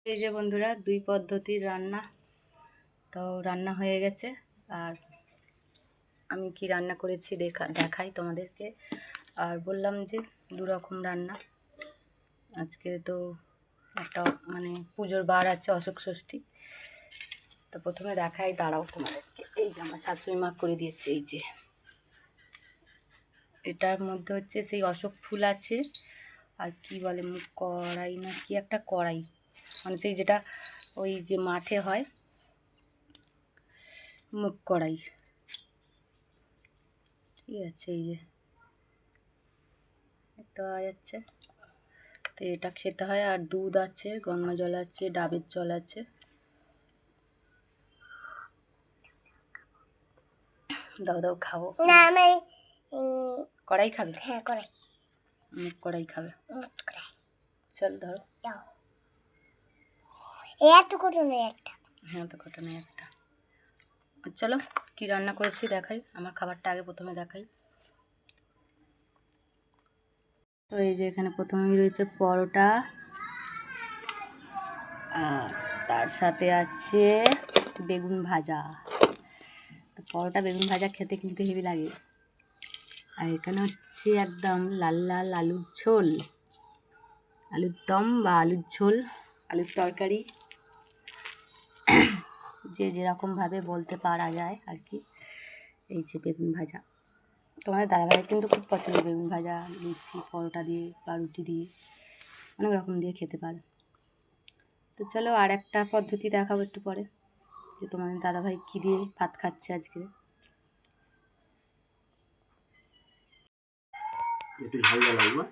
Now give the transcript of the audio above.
এই যে বন্ধুরা, দুই পদ্ধতির রান্না। তো রান্না হয়ে গেছে, আর আমি কি রান্না করেছি দেখাই তোমাদেরকে। আর বললাম যে দু রকম রান্না। আজকে তো একটা মানে পুজোর বার আছে, অশোক ষষ্ঠী। তো প্রথমে দেখাই, দাঁড়াও তোমাদেরকে। এই যে আমার শাশুড়ি মা করে দিয়েছে, এই যে এটার মধ্যে হচ্ছে সেই অশোক ফুল আছে, আর কি বলে মুখ কড়াই না কি একটা কড়াই, মানে সেই যেটা ওই যে মাঠে হয় মুখ কড়াই, ঠিক আছে। এই যে দেখতে পাওয়া যাচ্ছে। তো এটা খেতে হয়। আর দুধ আছে, গঙ্গা জল আছে, ডাবের জল আছে। দাও দাও খাবো না, আমি কড়াই খাবে? হ্যাঁ কড়াই, মুখ কড়াই খাবে। চল ধরো, এত কটনে একটা। হ্যাঁ তো কটনে একটা। চলো কি রান্না করেছি দেখাই। আমার খাবারটা আগে প্রথমে দেখাই। তো এই যে এখানে প্রথমেই রয়েছে পরোটা, আর তার সাথে আছে বেগুন ভাজা। তো পরোটা বেগুন ভাজা খেতে কিন্তু হেভি লাগে। আর এখানে হচ্ছে একদম লাল লাল আলুর ঝোল, আলুর দম বা আলুর ঝোল, আলুর তরকারি, যে যেরকমভাবে বলতে পারা যায় আর কি। এই যে বেগুন ভাজা, তোমাদের দাদাভাই কিন্তু খুব পছন্দ বেগুন ভাজা, লুচি পরোটা দিয়ে বা রুটি দিয়ে, অনেক রকম দিয়ে খেতে পারে। তো চলো আর একটা পদ্ধতি দেখাবো একটু পরে, যে তোমাদের দাদাভাই কী দিয়ে ভাত খাচ্ছে আজকে। একটু ঝাল ঝাল লাগবে।